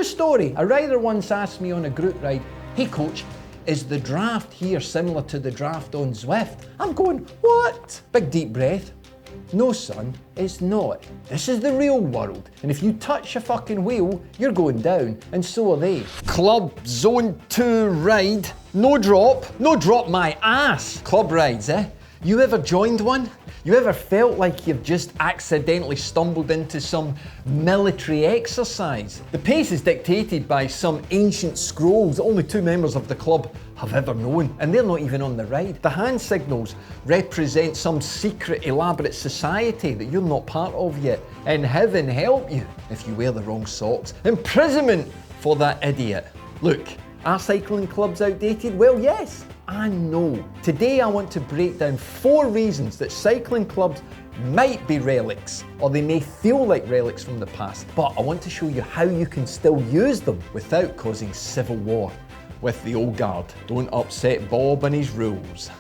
True story, a rider once asked me on a group ride, "Hey coach, is the draft here similar to the draft on Zwift?" I'm going, what? Big deep breath. No son, it's not. This is the real world, and if you touch a fucking wheel, you're going down, and so are they. Club Zone 2 ride, no drop my ass. Club rides, eh? You ever joined one? You ever felt like you've just accidentally stumbled into some military exercise? The pace is dictated by some ancient scrolls that only 2 members of the club have ever known, and they're not even on the ride. The hand signals represent some secret elaborate society that you're not part of yet, and heaven help you if you wear the wrong socks. Imprisonment for that idiot. Look, are cycling clubs outdated? Well, yes. And no. Today I want to break down 4 reasons that cycling clubs might be relics, or they may feel like relics from the past, but I want to show you how you can still use them without causing civil war with the old guard. Don't upset Bob and his rules.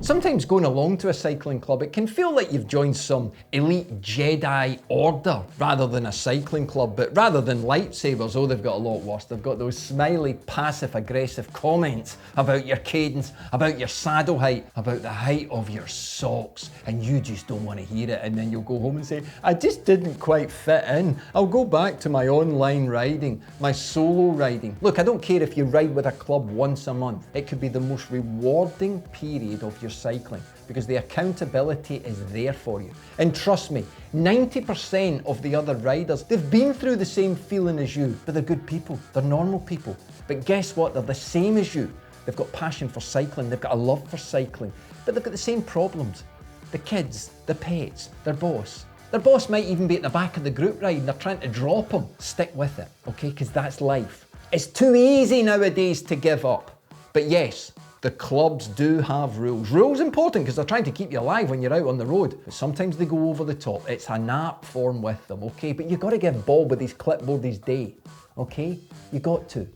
Sometimes going along to a cycling club, it can feel like you've joined some elite Jedi order rather than a cycling club. But rather than lightsabers, oh, they've got a lot worse. They've got those smiley, passive-aggressive comments about your cadence, about your saddle height, about the height of your socks, and you just don't want to hear it. And then you'll go home and say, I just didn't quite fit in. I'll go back to my online riding, my solo riding. Look, I don't care if you ride with a club once a month. It could be the most rewarding period of your cycling, because the accountability is there for you. And trust me, 90% of the other riders, they've been through the same feeling as you, but they're good people, they're normal people. But guess what? They're the same as you. They've got passion for cycling, they've got a love for cycling, but they've got the same problems. The kids, the pets, their boss. Their boss might even be at the back of the group ride and they're trying to drop them. Stick with it, okay? Because that's life. It's too easy nowadays to give up. But yes, the clubs do have rules. Rules important because they're trying to keep you alive when you're out on the road. But sometimes they go over the top. It's an art form with them, okay? But you got to give Bob with his clipboard his day, okay? You got to.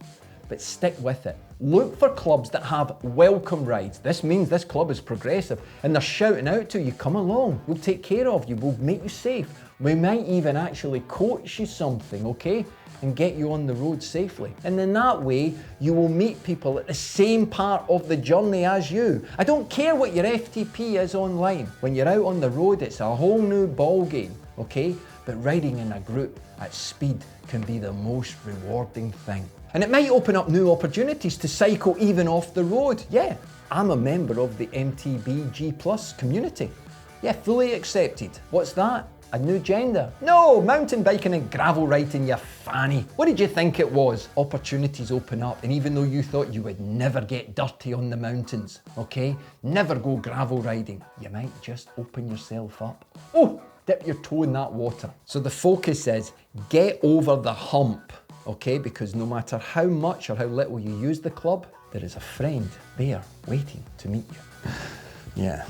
But stick with it. Look for clubs that have welcome rides. This means this club is progressive and they're shouting out to you, come along, we'll take care of you, we'll make you safe. We might even actually coach you something, okay? And get you on the road safely. And in that way, you will meet people at the same part of the journey as you. I don't care what your FTP is online. When you're out on the road, it's a whole new ball game, okay? But riding in a group at speed can be the most rewarding thing. And it might open up new opportunities to cycle even off the road. Yeah, I'm a member of the MTB G+ community. Yeah, fully accepted. What's that? A new gender? No, mountain biking and gravel riding, you fanny. What did you think it was? Opportunities open up, and even though you thought you would never get dirty on the mountains, okay? Never go gravel riding, you might just open yourself up. Oh, dip your toe in that water. So the focus is get over the hump, okay? Because no matter how much or how little you use the club, there is a friend there waiting to meet you. Yeah.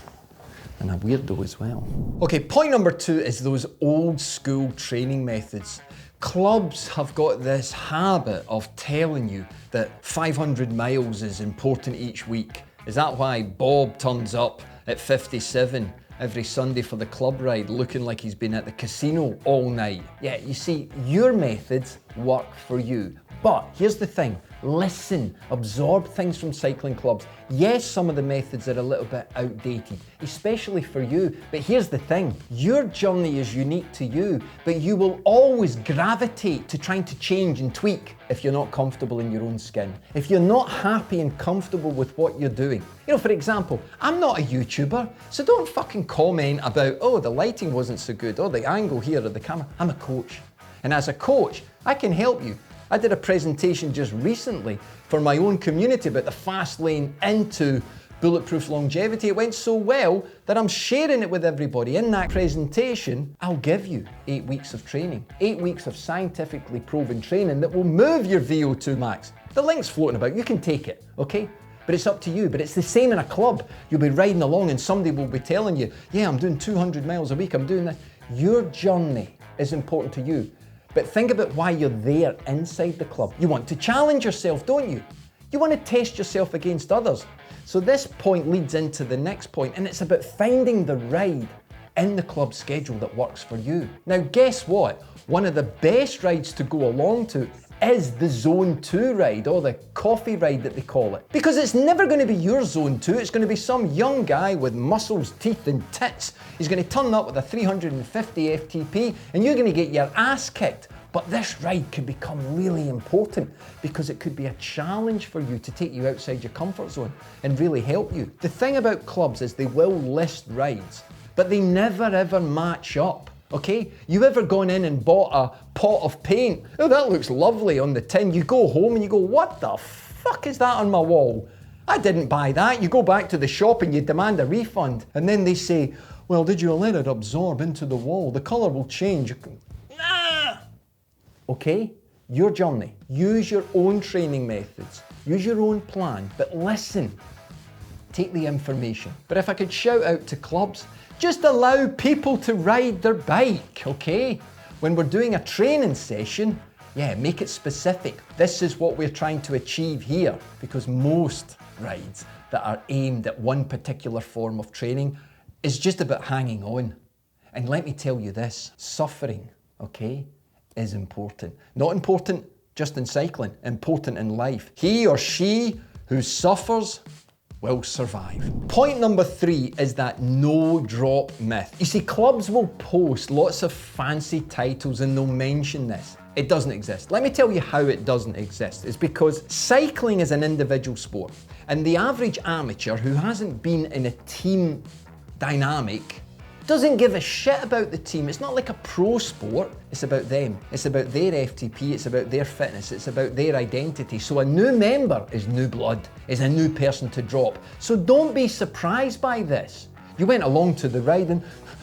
And a weirdo as well. Okay, point number 2 is those old school training methods. Clubs have got this habit of telling you that 500 miles is important each week. Is that why Bob turns up at 57 every Sunday for the club ride looking like he's been at the casino all night? Yeah, you see, your methods work for you. But here's the thing, listen, absorb things from cycling clubs. Yes, some of the methods are a little bit outdated, especially for you, but here's the thing, your journey is unique to you, but you will always gravitate to trying to change and tweak if you're not comfortable in your own skin, if you're not happy and comfortable with what you're doing. You know, for example, I'm not a YouTuber, so don't fucking comment about, oh, the lighting wasn't so good, or the angle here, or the camera. I'm a coach, and as a coach, I can help you. I did a presentation just recently for my own community about the fast lane into Bulletproof longevity. It went so well that I'm sharing it with everybody. In that presentation, I'll give you 8 weeks of training, 8 weeks of scientifically proven training that will move your VO2 max. The link's floating about, you can take it, okay? But it's up to you. But it's the same in a club. You'll be riding along and somebody will be telling you, yeah, I'm doing 200 miles a week, I'm doing this. Your journey is important to you. But think about why you're there inside the club. You want to challenge yourself, don't you? You want to test yourself against others. So this point leads into the next point, and it's about finding the ride in the club schedule that works for you. Now guess what? One of the best rides to go along to is the Zone 2 ride, or the coffee ride that they call it. Because it's never going to be your Zone 2, it's going to be some young guy with muscles, teeth and tits. He's going to turn up with a 350 FTP and you're going to get your ass kicked. But this ride could become really important because it could be a challenge for you to take you outside your comfort zone and really help you. The thing about clubs is they will list rides, but they never ever match up. Okay, you ever gone in and bought a pot of paint? Oh, that looks lovely on the tin. You go home and you go, what the fuck is that on my wall? I didn't buy that. You go back to the shop and you demand a refund. And then they say, well, did you let it absorb into the wall? The colour will change. Nah. Okay, your journey. Use your own training methods. Use your own plan, but listen. Take the information. But if I could shout out to clubs, just allow people to ride their bike, okay? When we're doing a training session, yeah, make it specific. This is what we're trying to achieve here, because most rides that are aimed at one particular form of training is just about hanging on. And let me tell you this, suffering, okay, is important. Not important just in cycling, important in life. He or she who suffers will survive. Point number 3 is that no drop myth. You see, clubs will post lots of fancy titles and they'll mention this. It doesn't exist. Let me tell you how it doesn't exist. It's because cycling is an individual sport, and the average amateur who hasn't been in a team dynamic doesn't give a shit about the team. It's not like a pro sport. It's about them. It's about their FTP. It's about their fitness. It's about their identity. So a new member is new blood, is a new person to drop. So don't be surprised by this. You went along to the ride and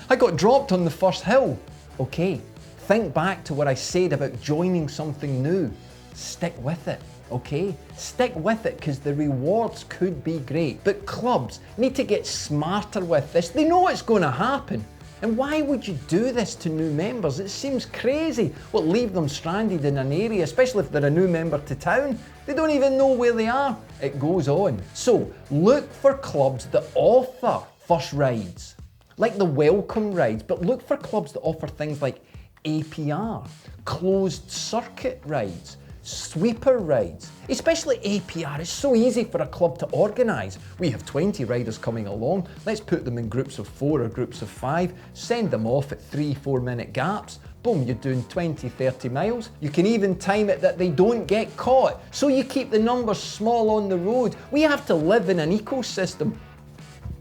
I got dropped on the first hill. Okay, think back to what I said about joining something new. Stick with it. Okay? Stick with it because the rewards could be great. But clubs need to get smarter with this. They know it's going to happen. And why would you do this to new members? It seems crazy. Well, leave them stranded in an area, especially if they're a new member to town. They don't even know where they are. It goes on. So look for clubs that offer first rides, like the welcome rides, but look for clubs that offer things like APR, closed circuit rides, sweeper rides, especially APR. It's so easy for a club to organise. We have 20 riders coming along. Let's put them in groups of 4 or groups of 5, send them off at 3-4 minute gaps. Boom, you're doing 20, 30 miles. You can even time it that they don't get caught. So you keep the numbers small on the road. We have to live in an ecosystem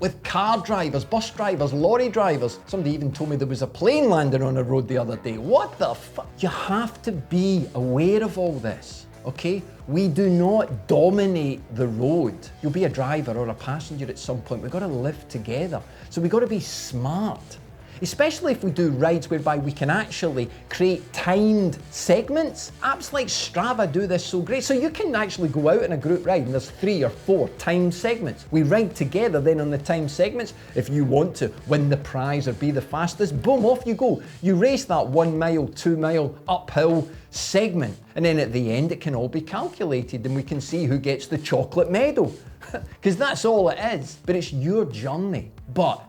with car drivers, bus drivers, lorry drivers. Somebody even told me there was a plane landing on a road the other day. What the fuck? You have to be aware of all this, okay? We do not dominate the road. You'll be a driver or a passenger at some point. We've got to live together. So we've got to be smart. Especially if we do rides whereby we can actually create timed segments. Apps like Strava do this so great. So you can actually go out in a group ride and there's 3 or 4 timed segments. We ride together then on the timed segments. If you want to win the prize or be the fastest, boom, off you go. You race that 1 mile, 2 mile uphill segment. And then at the end, it can all be calculated and we can see who gets the chocolate medal. Because that's all it is. But it's your journey. But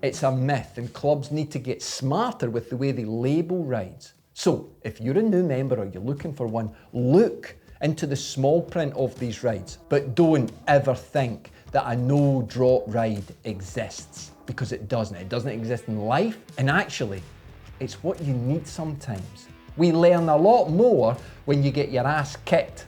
it's a myth, and clubs need to get smarter with the way they label rides. So, if you're a new member or you're looking for one, look into the small print of these rides, but don't ever think that a no drop ride exists, because it doesn't. It doesn't exist in life, and actually, it's what you need sometimes. We learn a lot more when you get your ass kicked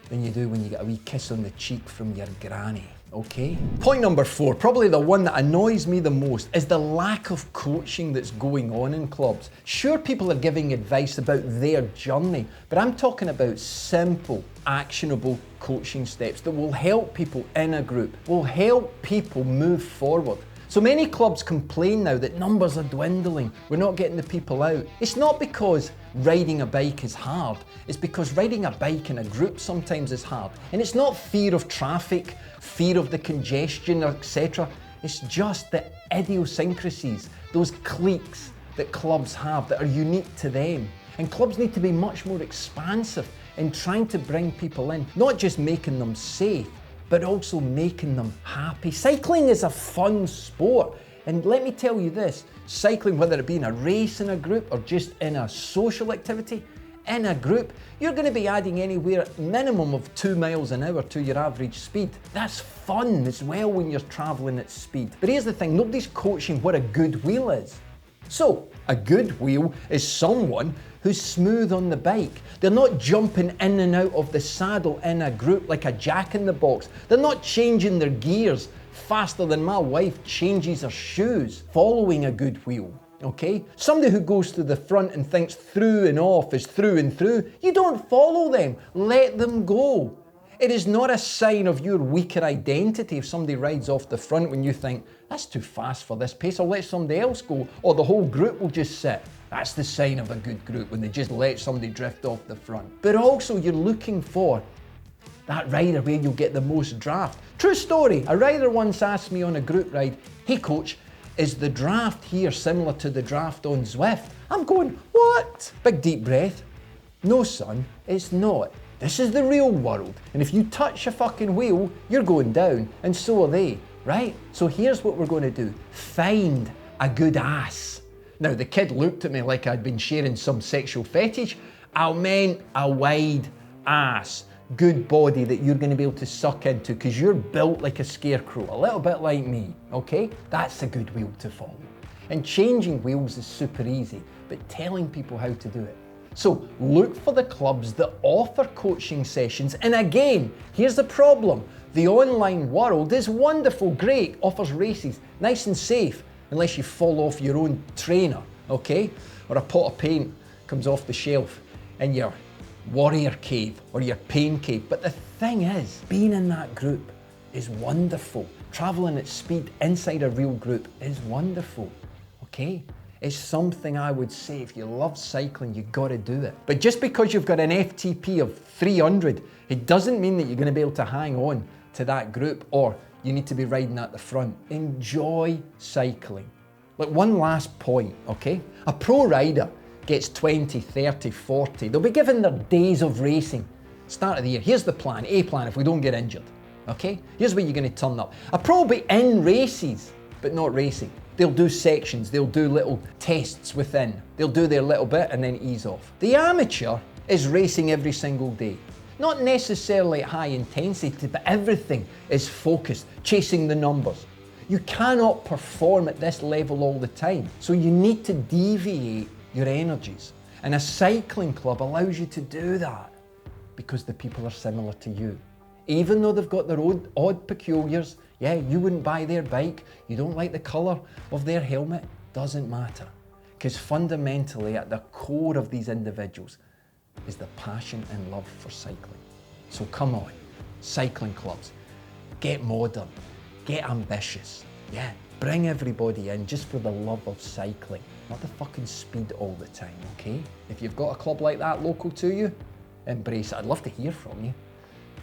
than you do when you get a wee kiss on the cheek from your granny. Okay. Point number 4, probably the one that annoys me the most, is the lack of coaching that's going on in clubs. Sure, people are giving advice about their journey, but I'm talking about simple, actionable coaching steps that will help people in a group, will help people move forward. So many clubs complain now that numbers are dwindling, we're not getting the people out. It's not because riding a bike is hard, it's because riding a bike in a group sometimes is hard. And it's not fear of traffic, fear of the congestion, etc. It's just the idiosyncrasies, those cliques that clubs have that are unique to them. And clubs need to be much more expansive in trying to bring people in, not just making them safe, but also making them happy. Cycling is a fun sport. And let me tell you this, cycling, whether it be in a race in a group or just in a social activity, in a group, you're going to be adding anywhere minimum of 2 miles an hour to your average speed. That's fun as well when you're traveling at speed. But here's the thing, nobody's coaching what a good wheel is. So, a good wheel is someone who's smooth on the bike. They're not jumping in and out of the saddle in a group like a jack-in-the-box. They're not changing their gears faster than my wife changes her shoes. Following a good wheel, okay? Somebody who goes to the front and thinks through and off is through and through, you don't follow them. Let them go. It is not a sign of your weaker identity if somebody rides off the front when you think, that's too fast for this pace, I'll let somebody else go, or the whole group will just sit. That's the sign of a good group, when they just let somebody drift off the front. But also you're looking for that rider where you'll get the most draft. True story, a rider once asked me on a group ride, hey coach, is the draft here similar to the draft on Zwift? I'm going, what? Big deep breath. No son, it's not. This is the real world, and if you touch a fucking wheel, you're going down, and so are they, right? So here's what we're going to do. Find a good ass. Now, the kid looked at me like I'd been sharing some sexual fetish. I meant a wide ass, good body that you're going to be able to suck into because you're built like a scarecrow, a little bit like me, okay? That's a good wheel to follow. And changing wheels is super easy, but telling people how to do it. So look for the clubs that offer coaching sessions. And again, here's the problem. The online world is wonderful, great, offers races, nice and safe, unless you fall off your own trainer, okay? Or a pot of paint comes off the shelf in your warrior cave or your pain cave. But the thing is, being in that group is wonderful. Traveling at speed inside a real group is wonderful, okay? It's something I would say, if you love cycling, you gotta do it. But just because you've got an FTP of 300, it doesn't mean that you're gonna be able to hang on to that group or you need to be riding at the front. Enjoy cycling. Look, one last point, okay? A pro rider gets 20, 30, 40. They'll be given their days of racing. Start of the year, here's the plan, A plan if we don't get injured, okay? Here's where you're gonna turn up. A pro will be in races, but not racing. They'll do sections, they'll do little tests within. They'll do their little bit and then ease off. The amateur is racing every single day. Not necessarily at high intensity, but everything is focused, chasing the numbers. You cannot perform at this level all the time. So you need to deviate your energies. And a cycling club allows you to do that because the people are similar to you. Even though they've got their own odd peculiars, yeah, you wouldn't buy their bike, you don't like the colour of their helmet, doesn't matter. Because fundamentally at the core of these individuals is the passion and love for cycling. So come on, cycling clubs, get modern, get ambitious, yeah, bring everybody in just for the love of cycling, not the fucking speed all the time, okay? If you've got a club like that local to you, embrace it. I'd love to hear from you.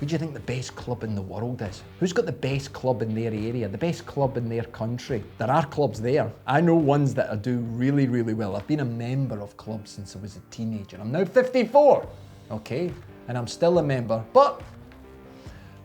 Who do you think the best club in the world is? Who's got the best club in their area, the best club in their country? There are clubs there. I know ones that are doing really, really well. I've been a member of clubs since I was a teenager. I'm now 54, okay? And I'm still a member, but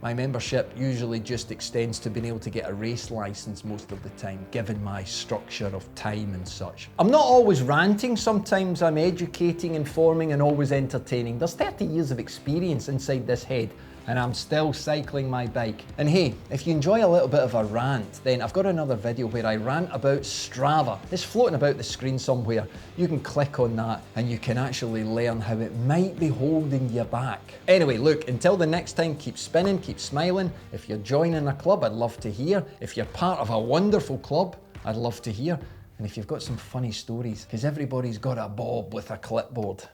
my membership usually just extends to being able to get a race license most of the time, given my structure of time and such. I'm not always ranting, sometimes I'm educating, informing, and always entertaining. There's 30 years of experience inside this head, and I'm still cycling my bike. And hey, if you enjoy a little bit of a rant, then I've got another video where I rant about Strava. It's floating about the screen somewhere. You can click on that and you can actually learn how it might be holding you back. Anyway, look, until the next time, keep spinning, keep smiling. If you're joining a club, I'd love to hear. If you're part of a wonderful club, I'd love to hear. And if you've got some funny stories, because everybody's got a bob with a clipboard.